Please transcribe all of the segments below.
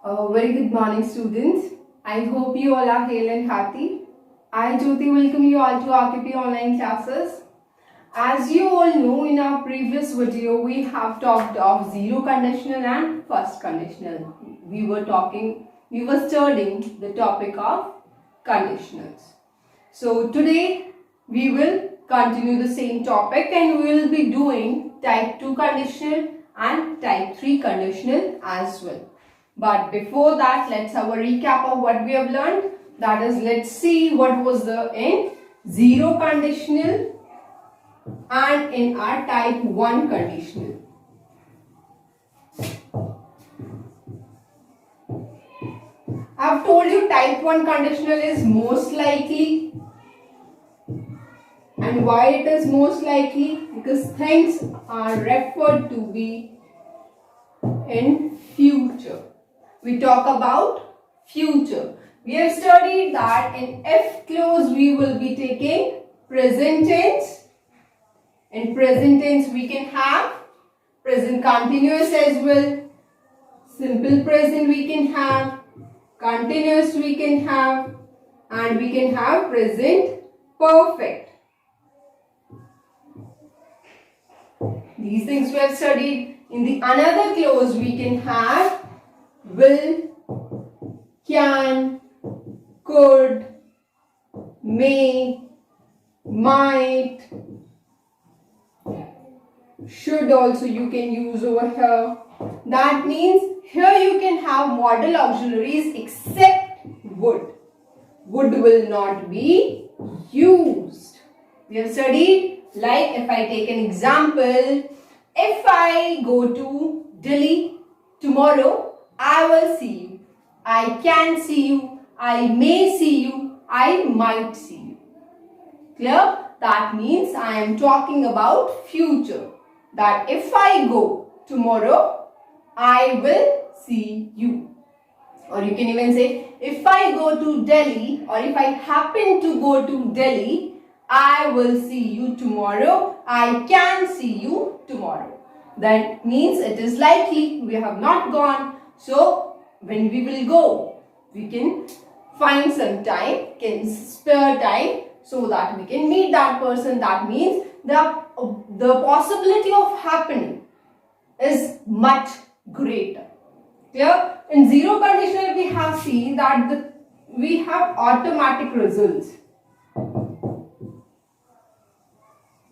Very good morning, students. I hope you all are hale and happy. I, Jyoti, welcome you all to RKP online classes. As you all know, in our previous video, we have talked of zero conditional and first conditional. We were studying the topic of conditionals. So today, we will continue the same topic and we will be doing type 2 conditional and type 3 conditional as well. But before that, let's have a recap of what we have learned. That is, let's see what was the in zero conditional and in our type 1 conditional. I have told you type 1 conditional is most likely. And why it is most likely? Because things are referred to be in future. We talk about future. We have studied that in if clause we will be taking present tense. In present tense we can have present continuous as well. Simple present we can have. Continuous we can have. And we can have present perfect. These things we have studied. In the another clause we can have will, can, could, may, might, should also you can use over here. That means here you can have modal auxiliaries except would. Would will not be used. We have studied, like if I take an example, if I go to Delhi tomorrow, I will see you. I can see you. I may see you. I might see you. Clear? That means I am talking about future. That if I go tomorrow, I will see you. Or you can even say, if I go to Delhi or if I happen to go to Delhi, I will see you tomorrow. I can see you tomorrow. That means it is likely. We have not gone. So, when we will go, we can find some time, can spare time so that we can meet that person. That means the possibility of happening is much greater. Clear? In zero conditional, we have seen that we have automatic results.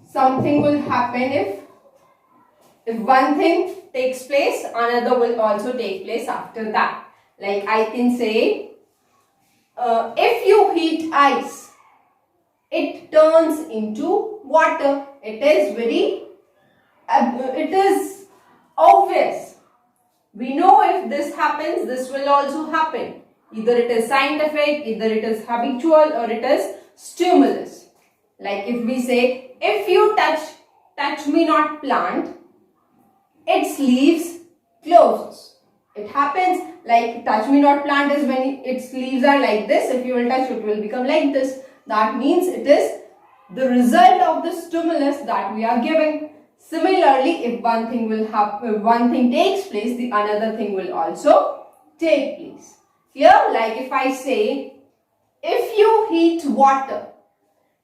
Something will happen if one thing takes place, another will also take place after that. Like I can say, if you heat ice, it turns into water. It is obvious. We know if this happens, this will also happen. Either it is scientific, either it is habitual, or it is stimulus. Like if we say, if you touch me not plant, its leaves closes. It happens like touch me not plant is when its leaves are like this. If you will touch, it will become like this. That means it is the result of the stimulus that we are giving. Similarly, if one thing will happen, if one thing takes place, the another thing will also take place. Here, like if I say, if you heat water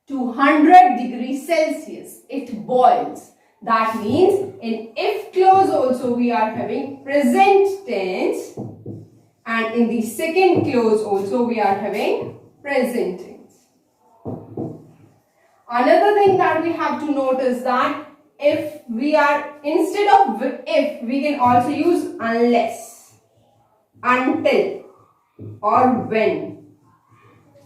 to 100 degrees Celsius, it boils. That means in if clause also we are having present tense, and in the second clause also we are having present tense. Another thing that we have to note is that if we are, instead of if, we can also use unless, until, or when.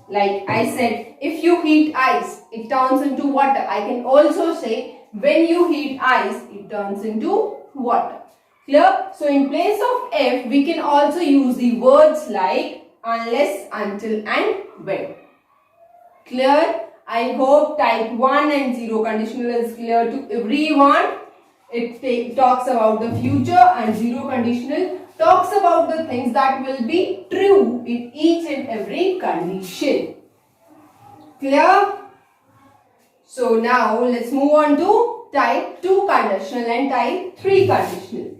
Like I said, if you heat ice, it turns into water. I can also say, when you heat ice, it turns into water. Clear? So, in place of if, we can also use the words like unless, until, and when. Clear? I hope type 1 and 0 conditional is clear to everyone. It talks about the future, and 0 conditional talks about the things that will be true in each and every condition. Clear? So now let's move on to type 2 conditional and type 3 conditional.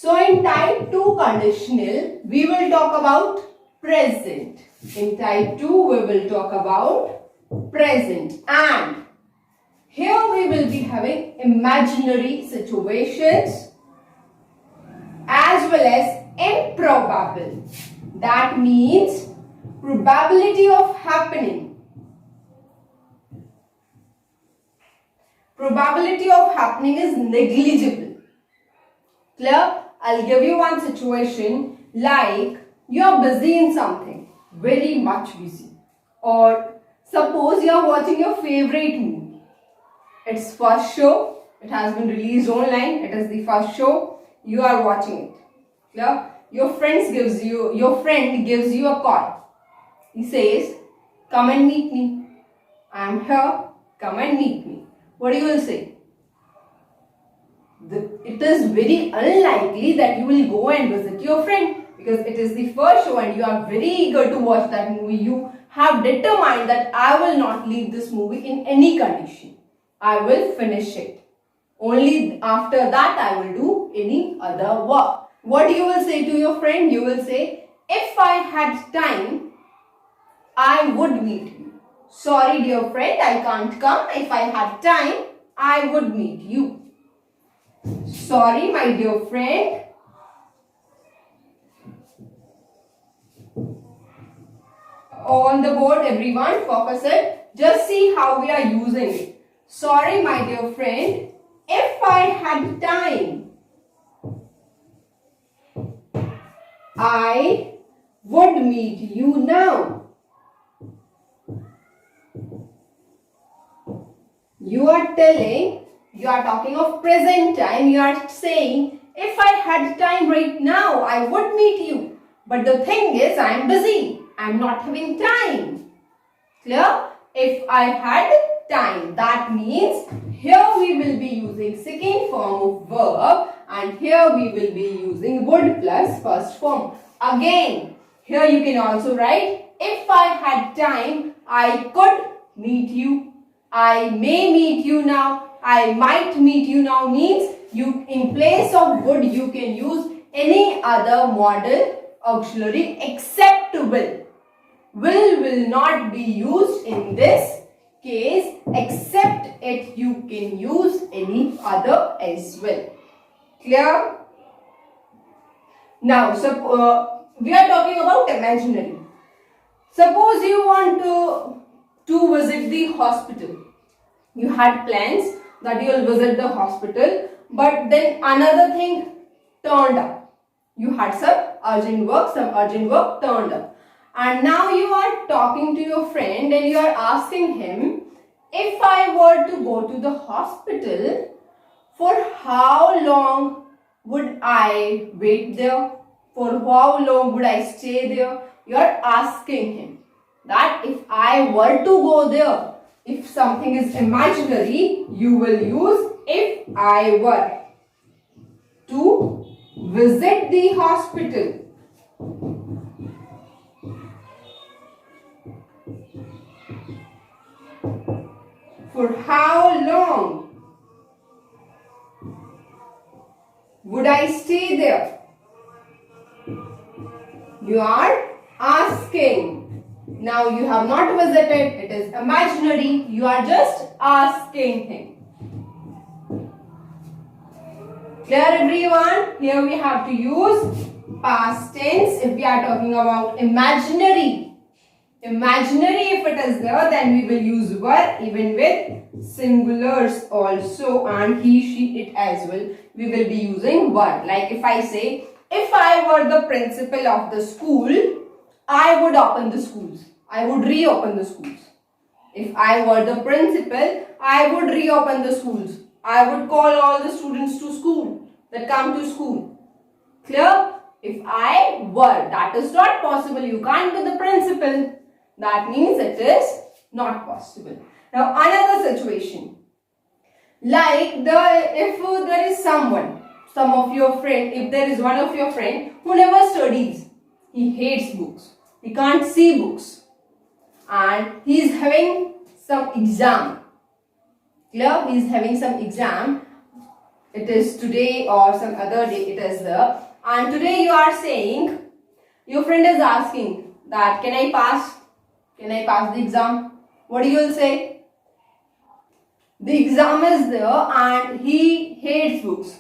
So in type 2 conditional, we will talk about present. In type 2, we will talk about present. And here we will be having imaginary situations as well as improbable. That means probability of happening. Probability of happening is negligible. Clear? I'll give you one situation like you are busy in something, very much busy. Or suppose you are watching your favorite movie. It's first show, it has been released online, it is the first show, you are watching it. Clear? Your friend gives you a call. He says, come and meet me. I am here, come and meet me. What you will say? It is very unlikely that you will go and visit your friend because it is the first show and you are very eager to watch that movie. You have determined that I will not leave this movie in any condition. I will finish it. Only after that I will do any other work. What you will say to your friend? You will say, if I had time, I would meet you. Sorry dear friend, I can't come. If I had time, I would meet you. Sorry my dear friend. On the board everyone, focus it. Just see how we are using it. Sorry my dear friend, if I had time, I would meet you now. You are talking of present time. You are saying, if I had time right now, I would meet you. But the thing is, I am busy. I am not having time. Clear? If I had time, that means here we will be using second form of verb and here we will be using would plus first form. Again, here you can also write, if I had time, I could meet you. I may meet you now. I might meet you now means you, in place of would, you can use any other modal auxiliary except will. Will not be used in this case, except it you can use any other as well. Clear? Now, we are talking about imaginary. Suppose you want to visit the hospital. You had plans that you will visit the hospital, but then another thing turned up. You had some urgent work turned up. And now you are talking to your friend and you are asking him, if I were to go to the hospital, for how long would I wait there? For how long would I stay there? You are asking him that if I were to go there, if something is imaginary, you will use if I were to visit the hospital. For how long would I stay there? You are asking. Now you have not visited, it is imaginary, you are just asking him. Clear everyone? Here we have to use past tense if we are talking about imaginary. Imaginary, if it is there, then we will use were even with singulars also, and he, she, it as well. We will be using were. Like if I say, if I were the principal of the school, I would open the schools. I would reopen the schools. If I were the principal, I would reopen the schools. I would call all the students to school that come to school. Clear? If I were, that is not possible. You can't be the principal. That means it is not possible. Now another situation. Like if there is if there is one of your friend who never studies. He hates books. He can't see books. And he is having some exam. Clear? He is having some exam. it is today or some other day it is there, and today you are saying, your friend is asking that can I pass the exam? What you will say? The exam is there and he hates books.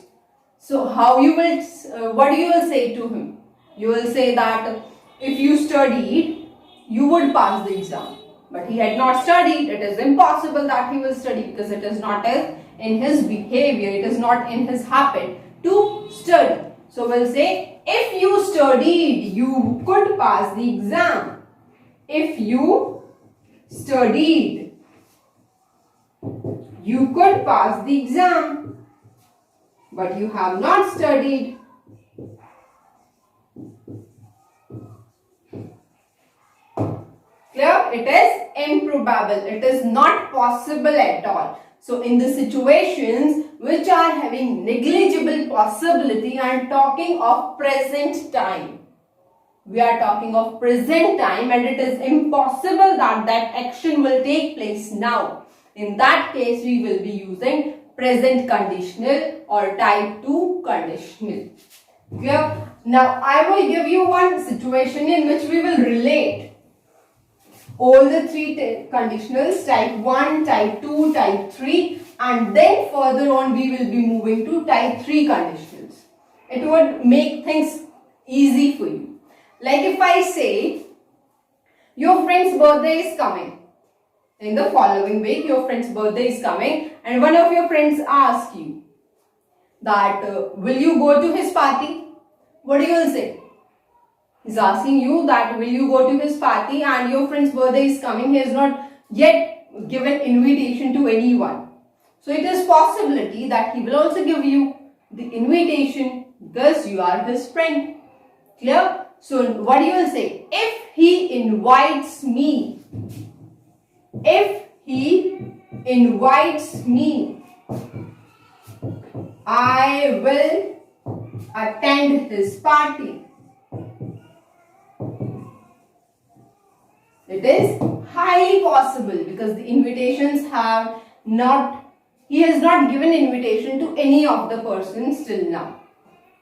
So how you will, what you will say to him? You will say that if you studied, you would pass the exam. But he had not studied. It is impossible that he will study because it is not in his behavior. It is not in his habit to study. So we'll say, if you studied, you could pass the exam. If you studied, you could pass the exam. But you have not studied. Clear? It is improbable. It is not possible at all. So in the situations which are having negligible possibility, I am talking of present time. We are talking of present time and it is impossible that that action will take place now. In that case, we will be using present conditional or type 2 conditional. Clear? Now, I will give you one situation in which we will relate all the three conditionals, type 1, type 2, type 3, and then further on we will be moving to type 3 conditionals. It would make things easy for you. Like if I say, your friend's birthday is coming. In the following week, your friend's birthday is coming and one of your friends asks you that, will you go to his party? What do you will say? He's asking you that will you go to his party and your friend's birthday is coming. He has not yet given invitation to anyone. So it is possibility that he will also give you the invitation because you are his friend. Clear? So what you will say? If he invites me, if he invites me, I will attend his party. It is highly possible because the invitations have not, he has not given invitation to any of the persons till now.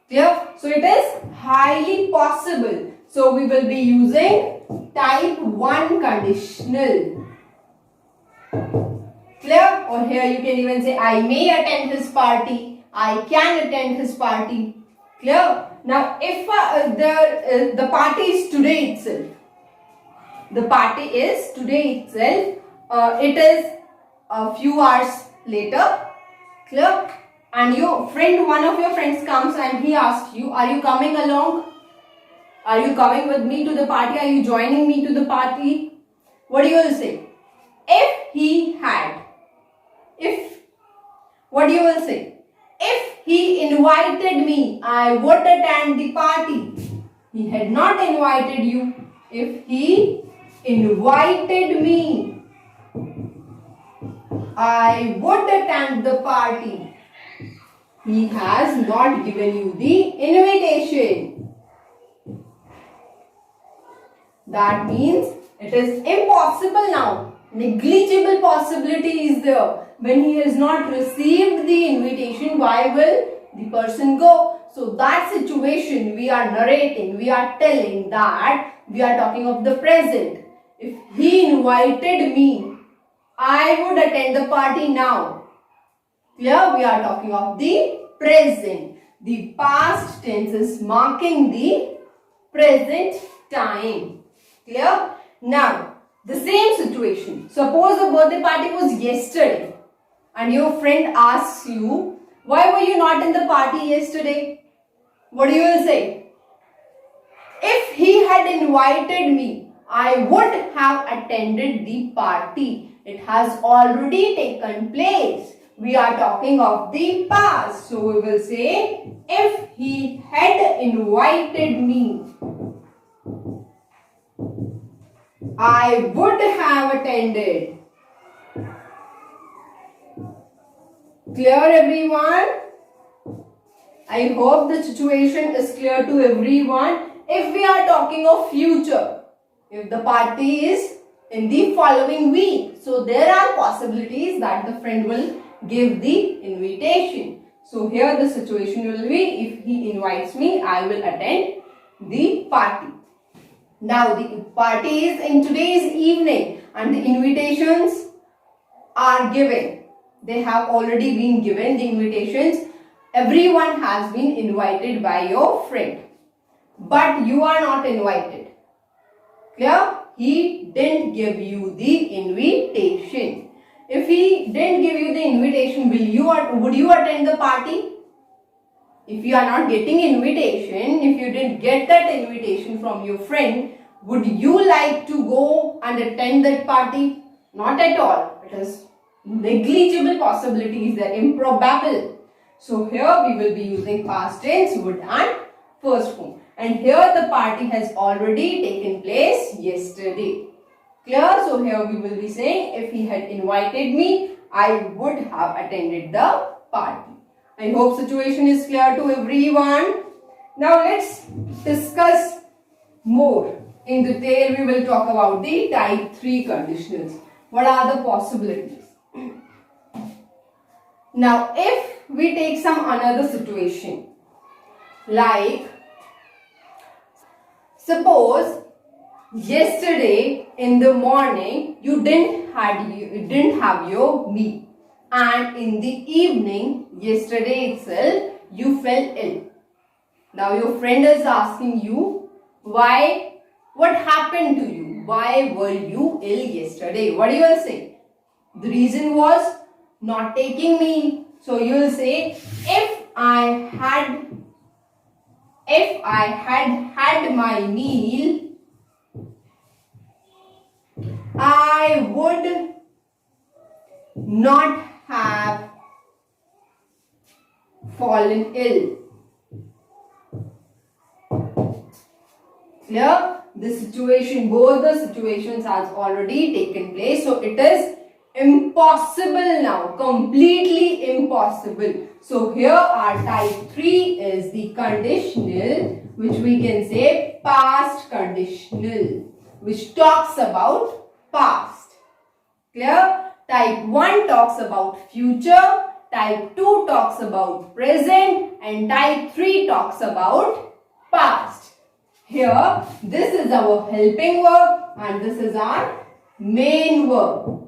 Clear? So it is highly possible. So we will be using type 1 conditional. Clear? Or here you can even say I may attend his party, I can attend his party. Clear? Now if the party is today itself, the party is today itself, it is a few hours later. Clear? And your friend, one of your friends comes and he asks you, are you coming along? Are you coming with me to the party? Are you joining me to the party? What do you will say? If he had, what do you will say? If he invited me, I would attend the party. He had not invited you. If he invited me, I would attend the party. He has not given you the invitation. That means it is impossible now. Negligible possibility is there. When he has not received the invitation, why will the person go? So that situation we are narrating, we are telling that we are talking of the present. If he invited me, I would attend the party now. Clear? We are talking of the present. The past tense is marking the present time. Clear? Now, the same situation. Suppose the birthday party was yesterday and your friend asks you, why were you not in the party yesterday? What do you will say? If he had invited me, I would have attended the party. It has already taken place. We are talking of the past. So we will say, if he had invited me, I would have attended. Clear, everyone? I hope the situation is clear to everyone. If we are talking of future, if the party is in the following week, so there are possibilities that the friend will give the invitation. So here the situation will be, if he invites me, I will attend the party. Now the party is in today's evening and the invitations are given. They have already been given, the invitations. Everyone has been invited by your friend. But you are not invited. Clear? He didn't give you the invitation. If he didn't give you the invitation, would you attend the party? If you are not getting invitation, if you didn't get that invitation from your friend, would you like to go and attend that party? Not at all. It is negligible possibilities, they are improbable. So here we will be using past tense, would and first form. And here the party has already taken place yesterday. Clear? So here we will be saying, if he had invited me, I would have attended the party. I hope situation is clear to everyone. Now let's discuss more. In detail, we will talk about the type 3 conditionals. What are the possibilities? Now, if we take some another situation, like suppose yesterday in the morning you didn't have your meal, and in the evening yesterday itself you fell ill. Now your friend is asking you, why? What happened to you? Why were you ill yesterday? What you will say? The reason was not taking meal. So you will say, if I had my meal, I would not have fallen ill. Clear? The situation, both the situations has already taken place. So it is impossible now, completely impossible. So here our type 3 is the conditional, which we can say past conditional, which talks about past. Clear? Type 1 talks about future, type 2 talks about present, and type 3 talks about past. Here, this is our helping verb and this is our main verb.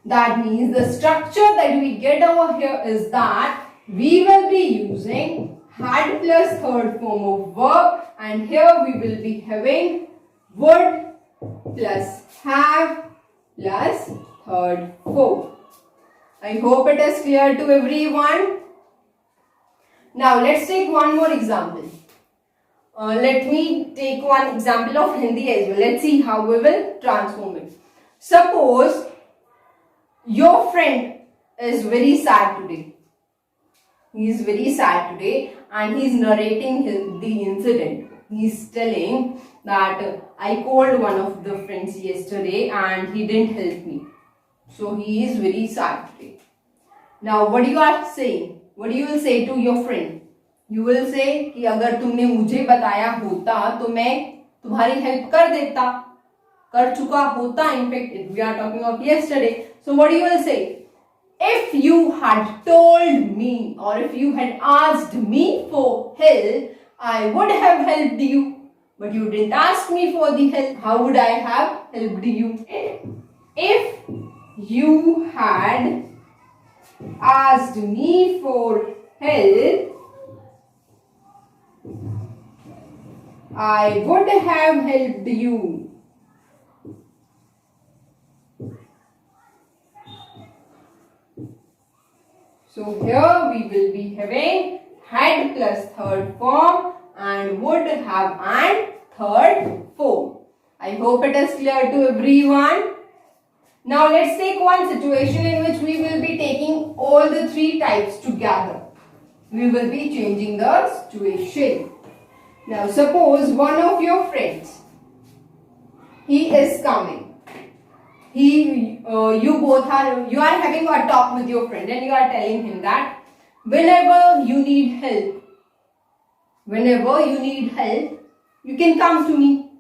That means the structure that we get over here is that we will be using had plus third form of verb, and here we will be having would plus have plus third form. I hope it is clear to everyone. Now let's take one more example. Let me take one example of Hindi as well. Let's see how we will transform it. Suppose your friend is very sad today. He is very sad today and he is narrating the incident. He is telling that I called one of the friends yesterday and he didn't help me. So he is very sad today. Now what you are saying? What you will say to your friend? You will say कि अगर तुमने मुझे बताया होता तो मैं तुम्हारी help कर देता, कर चुका होता. In fact, we are talking of yesterday. So what you will say? If you had told me or if you had asked me for help, I would have helped you. But you didn't ask me for the help. How would I have helped you? If you had asked me for help, I would have helped you. So here we will be having had plus third form and would have and third form. I hope it is clear to everyone. Now let's take one situation in which we will be taking all the three types together. We will be changing the situation. Now suppose one of your friends, he is coming. You are having a talk with your friend and you are telling him that whenever you need help, you can come to me.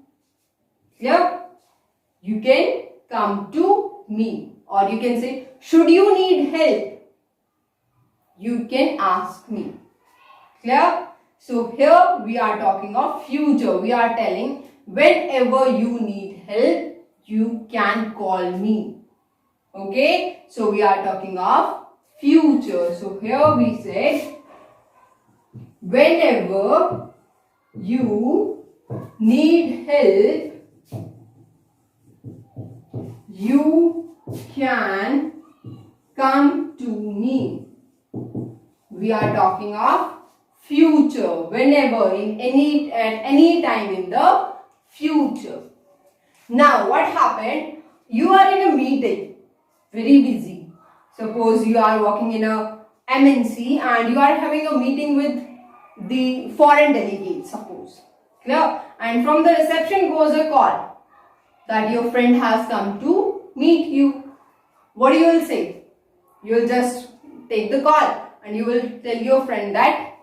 Yeah? You can come to me. Or you can say, should you need help, you can ask me. Clear? So here we are talking of future. We are telling whenever you need help, you can call me. Okay? So we are talking of future. So here we said whenever you need help, you can come to me. We are talking of future, whenever, at any time in the future. Now what happened? You are in a meeting, very busy. Suppose you are working in a MNC and you are having a meeting with the foreign delegates, suppose. Clear? And from the reception goes a call that your friend has come to meet you. What you will say? You will just take the call and you will tell your friend that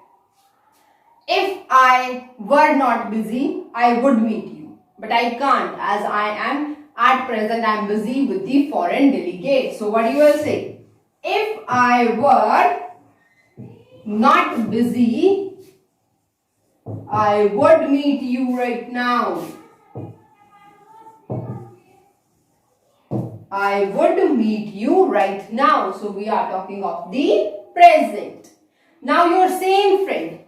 if I were not busy, I would meet you. But I can't, as I am at present, I am busy with the foreign delegates. So what you will say? If I were not busy, I would meet you right now. I would meet you right now. So we are talking of the present. Now your same friend.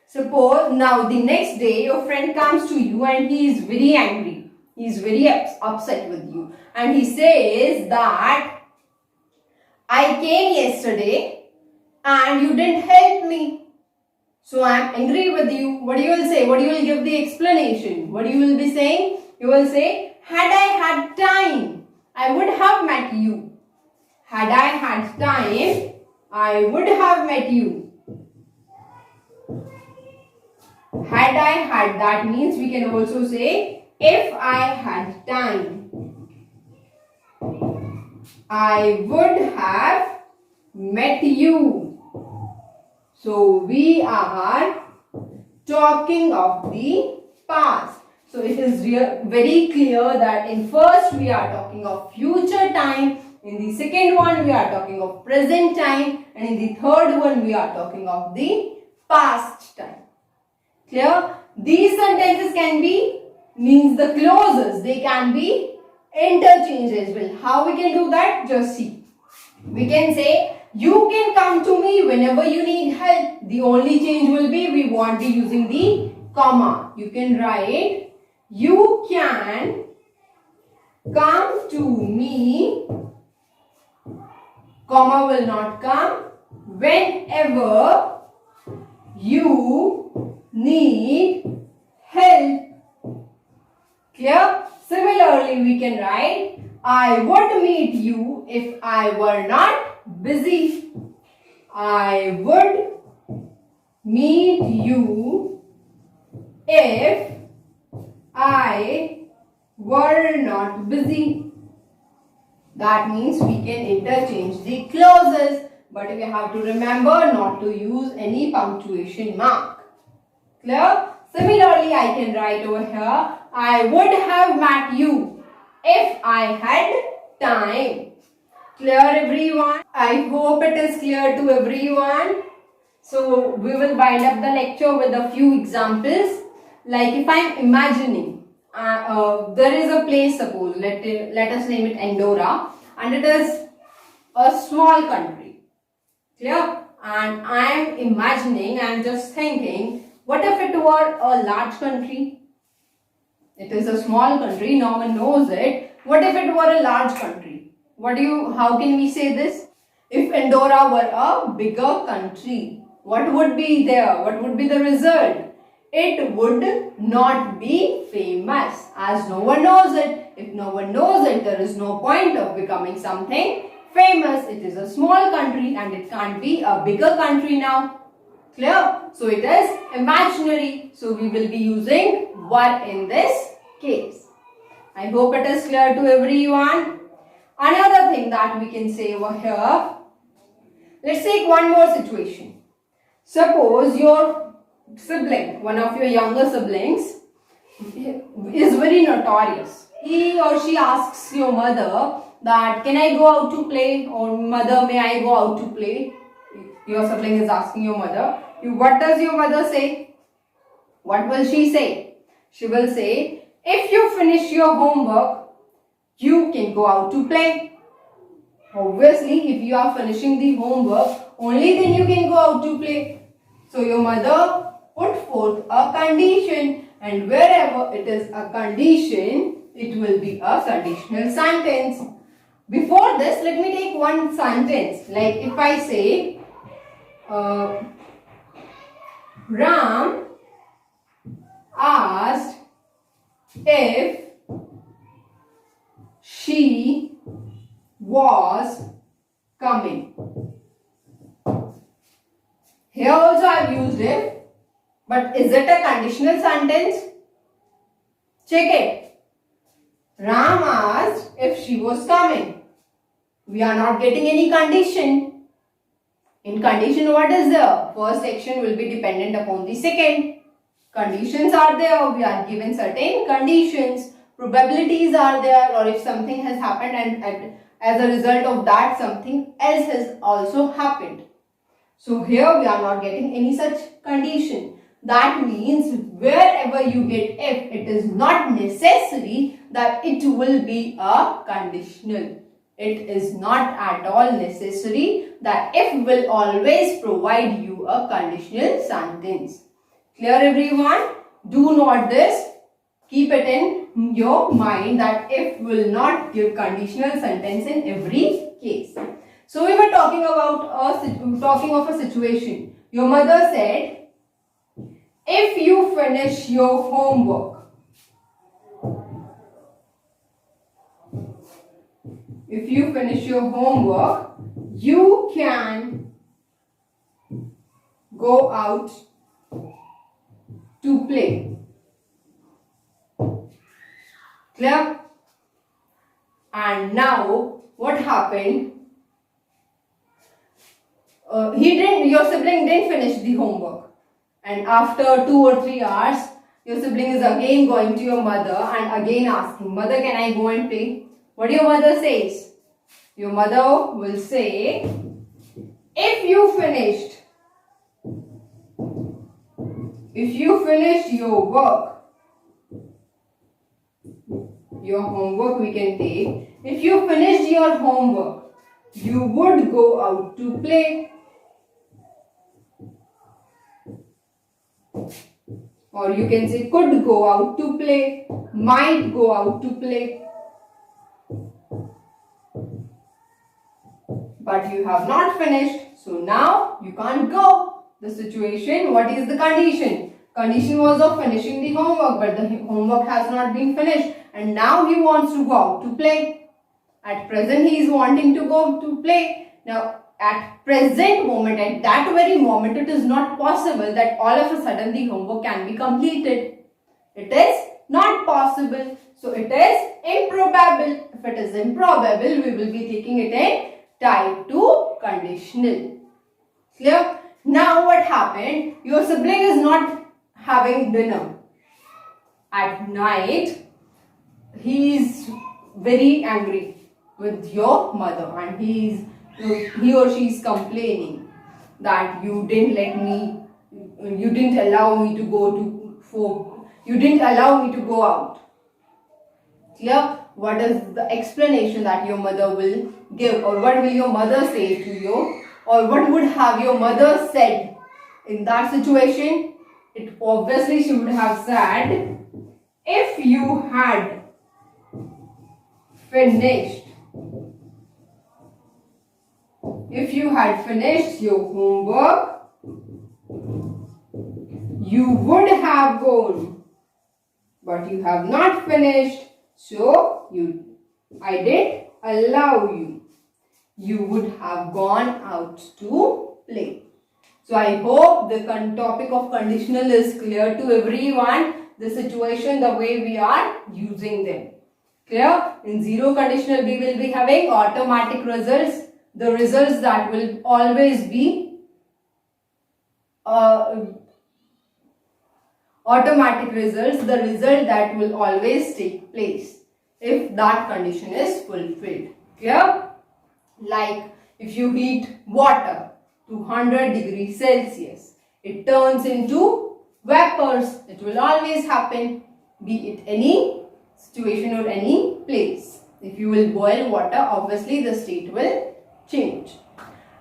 Suppose now the next day your friend comes to you and he is very angry. He is very upset with you. And he says that I came yesterday and you didn't help me. So I am angry with you. What you will say? What you will give the explanation? What you will be saying? You will say, had I had time, I would have met you. Had I had time, I would have met you. Had I had, that means we can also say, if I had time, I would have met you. So we are talking of the past. So it is very clear that in first we are talking of future time, in the second one we are talking of present time, and in the third one we are talking of the past time. Clear? These sentences can be, means the clauses, they can be interchanged as well. How we can do that? Just see. We can say, you can come to me whenever you need help. The only change will be, we won't be using the comma. You can write, you can come to me, comma will not come, whenever you need help. Clear? Similarly, we can write, I would meet you if I were not busy. I would meet you if I were not busy. That means we can interchange the clauses, but we have to remember not to use any punctuation mark. Clear? Similarly, I can write over here, I would have met you if I had time. Clear, everyone? I hope it is clear to everyone. So we will wind up the lecture with a few examples. Like if I am imagining, there is a place, suppose, let us name it Andorra, and it is a small country. Clear? And I am imagining, I am just thinking, what if it were a large country? It is a small country, no one knows it. What if it were a large country? How can we say this? If Andorra were a bigger country, what would be there? What would be the result? It would not be famous, as no one knows it. If no one knows it, there is no point of becoming something famous. It is a small country and it can't be a bigger country now. Clear? So it is imaginary. So we will be using were in this case. I hope it is clear to everyone. Another thing that we can say over here. Let's take one more situation. Suppose your sibling, one of your younger siblings, is very notorious. He or she asks your mother that, can I go out to play? Or mother, may I go out to play? Your sibling is asking your mother. What does your mother say? What will she say? She will say, if you finish your homework, you can go out to play. Obviously, if you are finishing the homework, only then you can go out to play. So your mother put forth a condition, and wherever it is a condition, it will be a conditional sentence. Before this, let me take one sentence. Like if I say, Ram asked if she was coming. Here also I have used if, but is it a conditional sentence? Check it. Ram asked if she was coming. We are not getting any condition. In condition, what is there? First section will be dependent upon the second. Conditions are there. We are given certain conditions. Probabilities are there, or if something has happened and as a result of that something else has also happened. So here we are not getting any such condition. That means wherever you get if, it is not necessary that it will be a conditional. It is not at all necessary that if will always provide you a conditional sentence. Clear everyone? Do not this. Keep it in your mind that if will not give conditional sentence in every case. So we were talking of a situation. Your mother said, if you finish your homework, you can go out to play. Clear? And now what happened? Your sibling didn't finish the homework, and after 2 or 3 hours your sibling is again going to your mother and again asking, mother, can I go and play? What your mother says? Your mother will say, if you finished your work, your homework we can take, if you finished your homework, you would go out to play. Or you can say could go out to play, might go out to play. But you have not finished, so now you can't go. The situation, what is the condition? Condition was of finishing the homework, but the homework has not been finished and now he wants to go out to play. At present he is wanting to go to play. Now at present moment, at that very moment, it is not possible that all of a sudden the homework can be completed. It is not possible. So it is improbable. If it is improbable, we will be taking it in type 2 conditional. Clear? Now what happened? Your sibling is not having dinner. At night, he is very angry with your mother and he or she is complaining that you didn't allow me to go out. Clear? What is the explanation that your mother will give, or what will your mother say to you, or what would have your mother said in that situation? It obviously she would have said, if you had finished your homework, you would have gone, but you have not finished, so I did allow you. You would have gone out to play. So I hope the topic of conditional is clear to everyone. The situation, the way we are using them. Clear? In zero conditional, we will be having automatic results. The results that will always be automatic results, the result that will always take place if that condition is fulfilled. Clear? Like if you heat water to 100 degrees Celsius. It turns into vapors. It will always happen, be it any situation or any place. If you will boil water, obviously the state will change.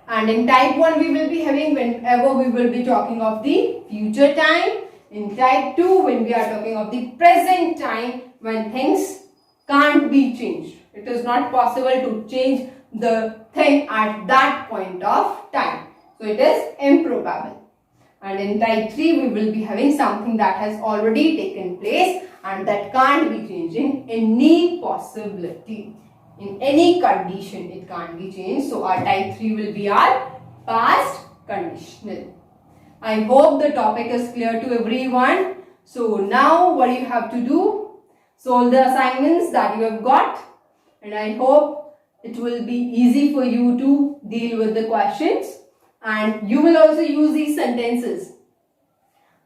And in type 1 we will be having whenever we will be talking of the future time. In type 2 when we are talking of the present time, when things can't be changed. It is not possible to change the thing at that point of time. So it is improbable. And in type 3 we will be having something that has already taken place and that can't be changed in any possibility. In any condition it can't be changed. So our type 3 will be our past conditional. I hope the topic is clear to everyone. So now what you have to do? Solve the assignments that you have got. And I hope it will be easy for you to deal with the questions. And you will also use these sentences.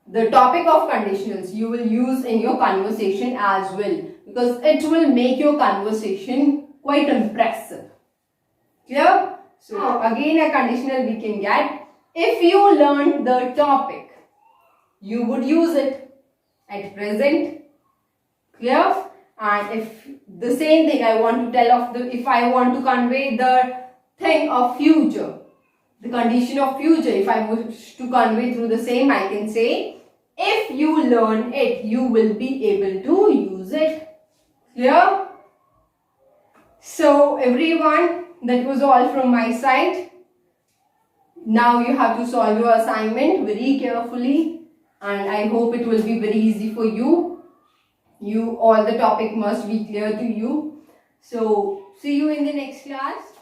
The topic of conditionals you will use in your conversation as well, because it will make your conversation quite impressive. Clear? So again a conditional we can get. If you learned the topic, you would use it at present. Clear? And if the same thing I want to tell of if I want to convey the thing of future, the condition of future, if I wish to convey through the same, I can say, if you learn it, you will be able to use it. Clear? So everyone, that was all from my side. Now you have to solve your assignment very carefully and I hope it will be very easy for you. All the topic must be clear to you. So see you in the next class.